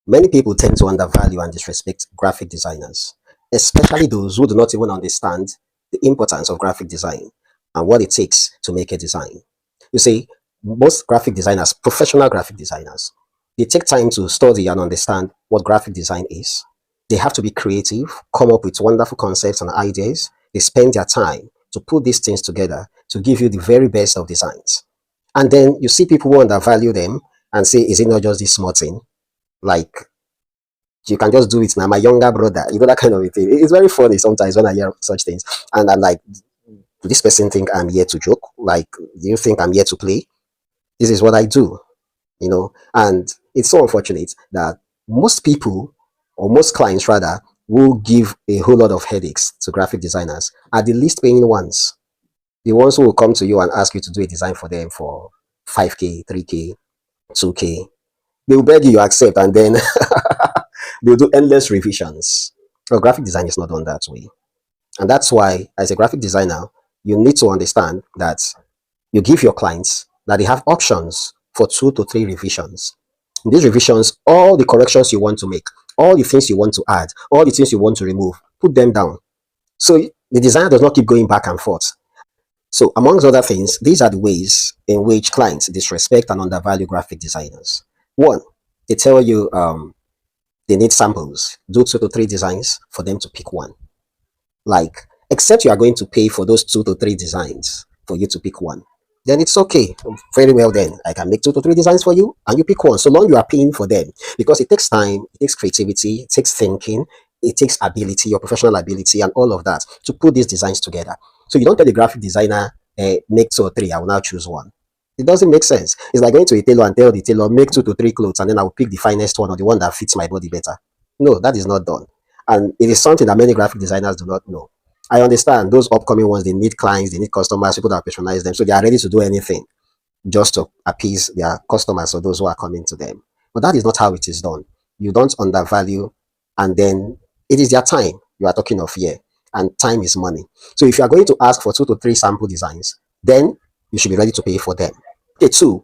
Many people tend to undervalue and disrespect graphic designers, especially those who do not even understand the importance of graphic design and what it takes to make a design. You see, most graphic designers, professional graphic designers, they take time to study and understand what graphic design is. They have to be creative, come up with wonderful concepts and ideas. They spend their time to put these things together to give you the very best of designs. And then you see people who undervalue them and say, is it not just this small thing? Like, you can just do it now. My younger brother, that kind of a thing. It's very funny sometimes when I hear such things. And I'm like, do this person think I'm here to joke? Like, do you think I'm here to play? This is what I do. And it's so unfortunate that most people, or most clients rather, will give a whole lot of headaches to graphic designers are the least paying ones. The ones who will come to you and ask you to do a design for them for 5K, 3K, 2K. They will beg you, you accept, and then they'll do endless revisions. Well, graphic design is not done that way. And that's why, as a graphic designer, you need to understand that you give your clients that they have options for 2 to 3 revisions. In these revisions, all the corrections you want to make, all the things you want to add, all the things you want to remove, put them down. So the designer does not keep going back and forth. So, amongst other things, these are the ways in which clients disrespect and undervalue graphic designers. One, they tell you they need samples, do 2 to 3 designs for them to pick one. Like, except you are going to pay for those 2 to 3 designs for you to pick one, then it's okay. Very well, then I can make 2 to 3 designs for you and you pick one, so long you are paying for them. Because it takes time, it takes creativity, it takes thinking, it takes ability, your professional ability, and all of that to put these designs together. So you don't tell the graphic designer, make 2 or 3, I will now choose one. It doesn't make sense. It's like going to a tailor and tell the tailor, make 2 to 3 clothes, and then I will pick the finest one or the one that fits my body better. No, that is not done. And it is something that many graphic designers do not know. I understand those upcoming ones, they need clients, they need customers, people that patronize them. So they are ready to do anything just to appease their customers or those who are coming to them. But that is not how it is done. You don't undervalue, and then it is their time you are talking of here, and time is money. So if you are going to ask for 2 to 3 sample designs, then you should be ready to pay for them. Okay, two,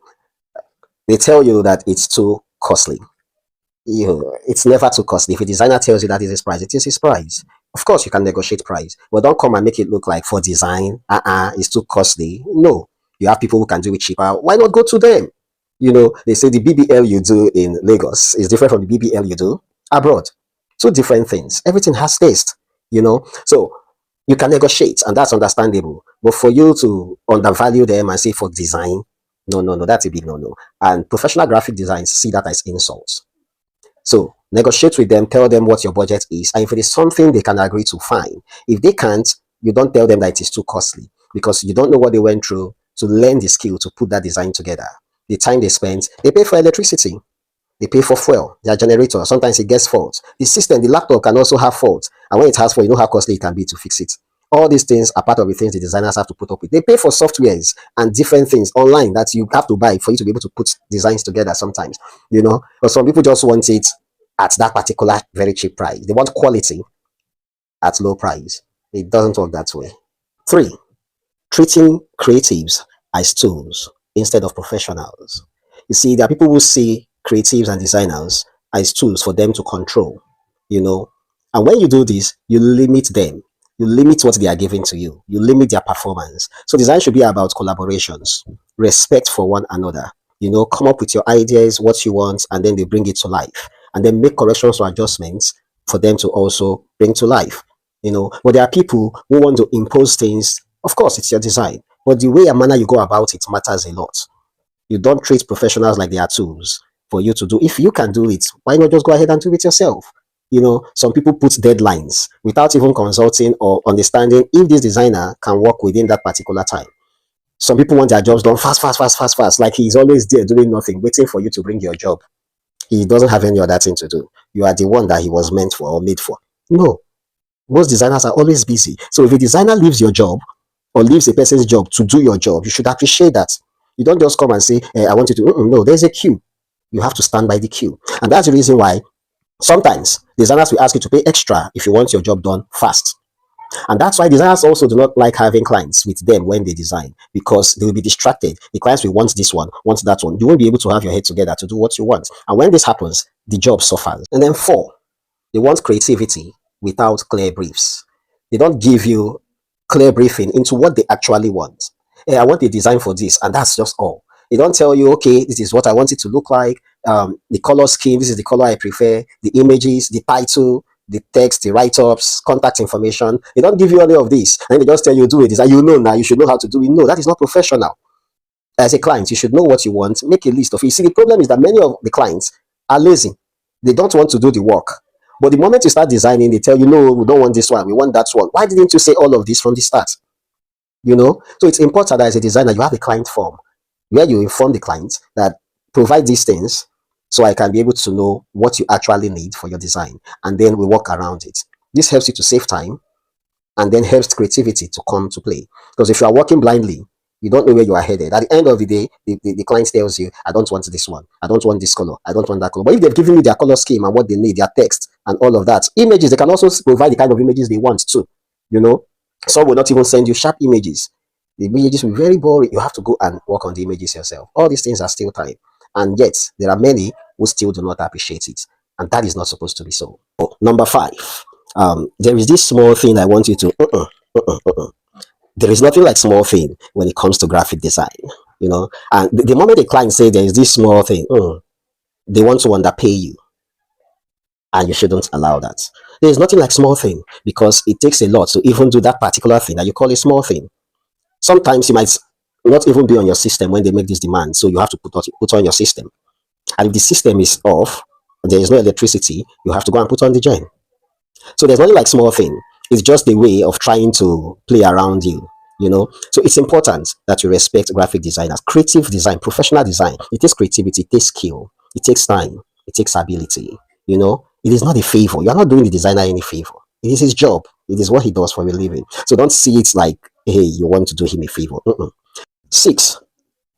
they tell you that it's too costly. It's never too costly. If a designer tells you that is his price, it is his price. Of course, you can negotiate price, but don't come and make it look like for design, it's too costly. No, you have people who can do it cheaper. Why not go to them? They say the BBL you do in Lagos is different from the BBL you do abroad. Two different things. Everything has taste. So you can negotiate, and that's understandable. But for you to undervalue them and say for design, no, no, no, that's a big no, no. And professional graphic designs see that as insults. So negotiate with them, tell them what your budget is, and if it is something they can agree to, fine. If they can't, you don't tell them that it is too costly because you don't know what they went through to learn the skill to put that design together. The time they spent, they pay for electricity, they pay for fuel, their generator. Sometimes it gets fault. The system, the laptop can also have fault, and when it has fault, you know how costly it can be to fix it. All these things are part of the things the designers have to put up with. They pay for softwares and different things online that you have to buy for you to be able to put designs together sometimes. But some people just want it at that particular very cheap price. They want quality at low price. It doesn't work that way. Three, treating creatives as tools instead of professionals. You see, there are people who see creatives and designers as tools for them to control, you know. And when you do this, you limit them. You limit what they are giving to you. You limit their performance. So design should be about collaborations, respect for one another. Come up with your ideas, what you want, and then they bring it to life. And then make corrections or adjustments for them to also bring to life. But there are people who want to impose things. Of course, it's your design, but the way and manner you go about it matters a lot. You don't treat professionals like they are tools for you to do. If you can do it, why not just go ahead and do it yourself? Some people put deadlines without even consulting or understanding if this designer can work within that particular time. Some people want their jobs done fast, fast, fast, fast, fast, like he's always there doing nothing, waiting for you to bring your job. He doesn't have any other thing to do. You are the one that he was meant for or made for. No, most designers are always busy. So if a designer leaves your job or leaves a person's job to do your job, you should appreciate that. You don't just come and say, I want you to. No, there's a queue. You have to stand by the queue. And that's the reason why sometimes designers will ask you to pay extra if you want your job done fast. And that's why designers also do not like having clients with them when they design, because they will be distracted. The clients will want this one, want that one. You won't be able to have your head together to do what you want. And when this happens, the job suffers. And then four, they want creativity without clear briefs. They don't give you clear briefing into what they actually want. Hey, I want a design for this, and that's just all. They don't tell you, okay, this is what I want it to look like. The color scheme, this is the color I prefer. The images, the title, the text, the write-ups, contact information. They don't give you any of this, and they just tell you do it. You know now. You should know how to do it. No, that is not professional. As a client, you should know what you want. Make a list of it. You see, the problem is that many of the clients are lazy. They don't want to do the work. But the moment you start designing, they tell you, no, we don't want this one. We want that one. Why didn't you say all of this from the start? So it's important that as a designer, you have a client form where you inform the client that provide these things so I can be able to know what you actually need for your design. And then we work around it. This helps you to save time and then helps creativity to come to play. Because if you are working blindly, you don't know where you are headed. At the end of the day, the client tells you, I don't want this one. I don't want this color. I don't want that color. But if they've given you their color scheme and what they need, their text and all of that, images, they can also provide the kind of images they want too. You know, some will not even send you sharp images. The images will be very boring. You have to go and work on the images yourself. All these things are still time. And yet, there are many who still do not appreciate it. And that is not supposed to be so. Number five, there is this small thing I want you to there is nothing like small thing when it comes to graphic design, and the moment the client say there is this small thing, they want to underpay you, and you shouldn't allow that. There is nothing like small thing, because it takes a lot to even do that particular thing that you call a small thing. Sometimes you might not even be on your system when they make this demand, so you have to put on your system. And if the system is off, there is no electricity, you have to go and put on the gen. So there's nothing like small thing. It's just a way of trying to play around you. So it's important that you respect graphic designers. Creative design, professional design, it takes creativity, it takes skill, it takes time, it takes ability. It is not a favor. You're not doing the designer any favor. It is his job. It is what he does for a living. So don't see it like, hey, you want to do him a favor. Six,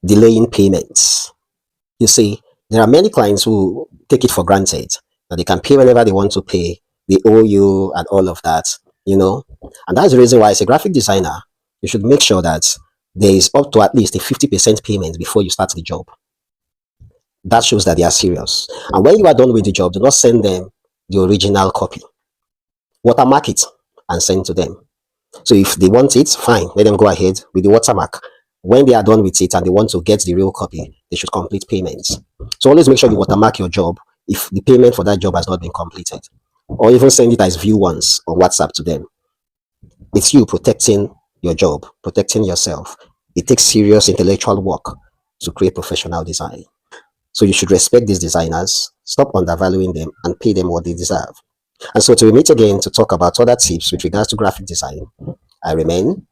delaying payments. You see, there are many clients who take it for granted that they can pay whenever they want to pay. They owe you and all of that. And that's the reason why, as a graphic designer, you should make sure that there is up to at least a 50% payment before you start the job. That shows that they are serious. And when you are done with the job, do not send them the original copy. Watermark it and send to them. So if they want it, fine, let them go ahead with the watermark. When they are done with it and they want to get the real copy, they should complete payments. So always make sure you watermark your job if the payment for that job has not been completed. Or even send it as view once on WhatsApp to them. It's you protecting your job, protecting yourself. It takes serious intellectual work to create professional design. So you should respect these designers, stop undervaluing them, and pay them what they deserve. And so, till we meet again to talk about other tips with regards to graphic design, I remain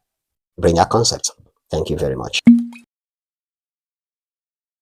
Brainiac Concept. Thank you very much.